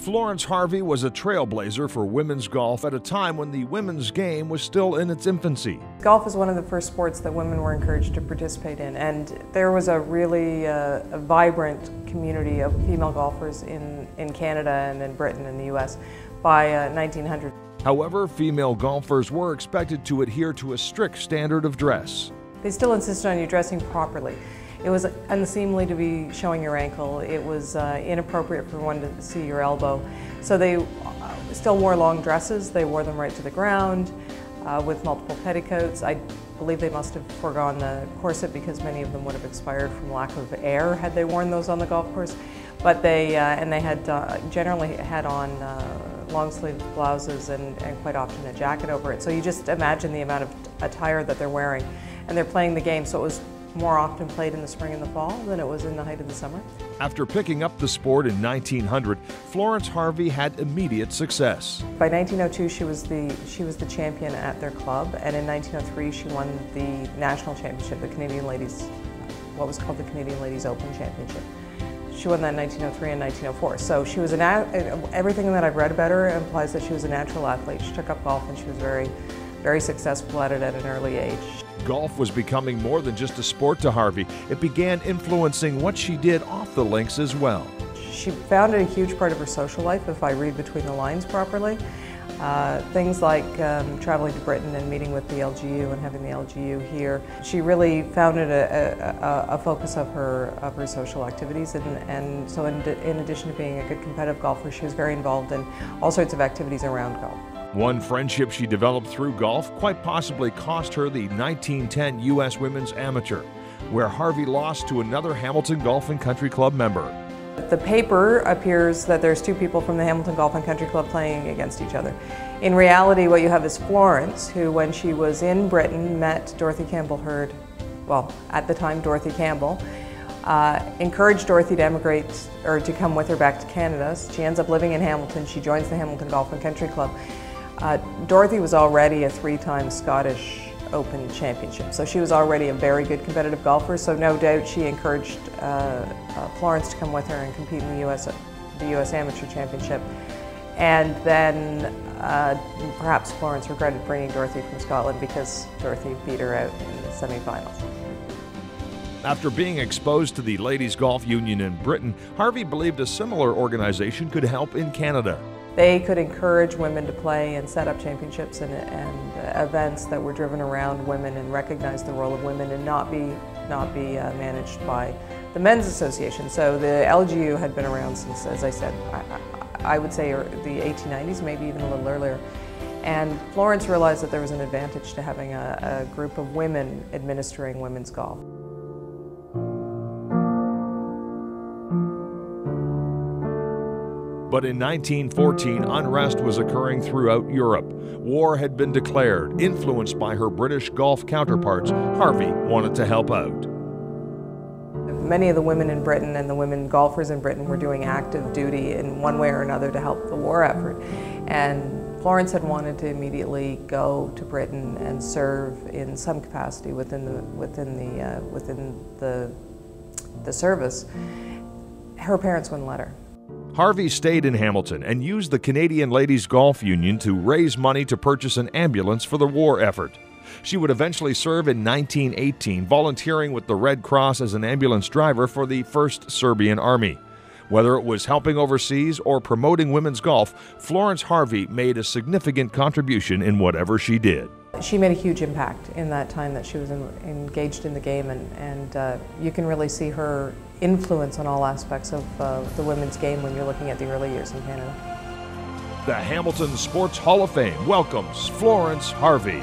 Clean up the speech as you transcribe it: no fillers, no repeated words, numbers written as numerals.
Florence Harvey was a trailblazer for women's golf at a time when the women's game was still in its infancy. Golf is one of the first sports that women were encouraged to participate in, and there was a really a vibrant community of female golfers in Canada and in Britain and the US by 1900. However, female golfers were expected to adhere to a strict standard of dress. They still insisted on you dressing properly. It was unseemly to be showing your ankle. It was inappropriate for one to see your elbow. So they still wore long dresses. They wore them right to the ground with multiple petticoats. I believe they must have foregone the corset because many of them would have expired from lack of air had they worn those on the golf course. But they had generally had on long-sleeved blouses and quite often a jacket over it. So you just imagine the amount of attire that they're wearing. And they're playing the game, so it was more often played in the spring and the fall than it was in the height of the summer. After picking up the sport in 1900, Florence Harvey had immediate success. By 1902, she was the champion at their club, and in 1903, she won the national championship, the Canadian Ladies, what was called the Canadian Ladies Open Championship. She won that in 1903 and 1904. So she was everything that I've read about her implies that she was a natural athlete. She took up golf and she was very, very successful at it at an early age. Golf was becoming more than just a sport to Harvey. It began influencing what she did off the links as well. She found it a huge part of her social life, if I read between the lines properly. Things like traveling to Britain and meeting with the LGU and having the LGU here. She really found it a focus of her social activities, and so in addition to being a good competitive golfer, she was very involved in all sorts of activities around golf. One friendship she developed through golf quite possibly cost her the 1910 U.S. Women's Amateur, where Harvey lost to another Hamilton Golf and Country Club member. The paper appears that there's two people from the Hamilton Golf and Country Club playing against each other. In reality, what you have is Florence, who when she was in Britain met Dorothy Campbell Hurd, well, at the time Dorothy Campbell, encouraged Dorothy to emigrate or to come with her back to Canada. She ends up living in Hamilton. She joins the Hamilton Golf and Country Club. Dorothy was already a three-time Scottish Open championship, so she was already a very good competitive golfer, so no doubt she encouraged Florence to come with her and compete in the US Amateur Championship. And then perhaps Florence regretted bringing Dorothy from Scotland because Dorothy beat her out in the semifinals. After being exposed to the Ladies Golf Union in Britain, Harvey believed a similar organization could help in Canada. They could encourage women to play and set up championships and events that were driven around women and recognize the role of women and not be managed by the Men's Association. So the LGU had been around since, as I said, I would say the 1890s, maybe even a little earlier. And Florence realized that there was an advantage to having a group of women administering women's golf. But in 1914, unrest was occurring throughout Europe. War had been declared. Influenced by her British golf counterparts, Harvey wanted to help out. Many of the women in Britain and the women golfers in Britain were doing active duty in one way or another to help the war effort. And Florence had wanted to immediately go to Britain and serve in some capacity within the service. Her parents wouldn't let her. Harvey stayed in Hamilton and used the Canadian Ladies Golf Union to raise money to purchase an ambulance for the war effort. She would eventually serve in 1918, volunteering with the Red Cross as an ambulance driver for the 1st Serbian Army. Whether it was helping overseas or promoting women's golf, Florence Harvey made a significant contribution in whatever she did. She made a huge impact in that time that she was engaged in the game, and you can really see her influence on all aspects of the women's game when you're looking at the early years in Canada. The Hamilton Sports Hall of Fame welcomes Florence Harvey.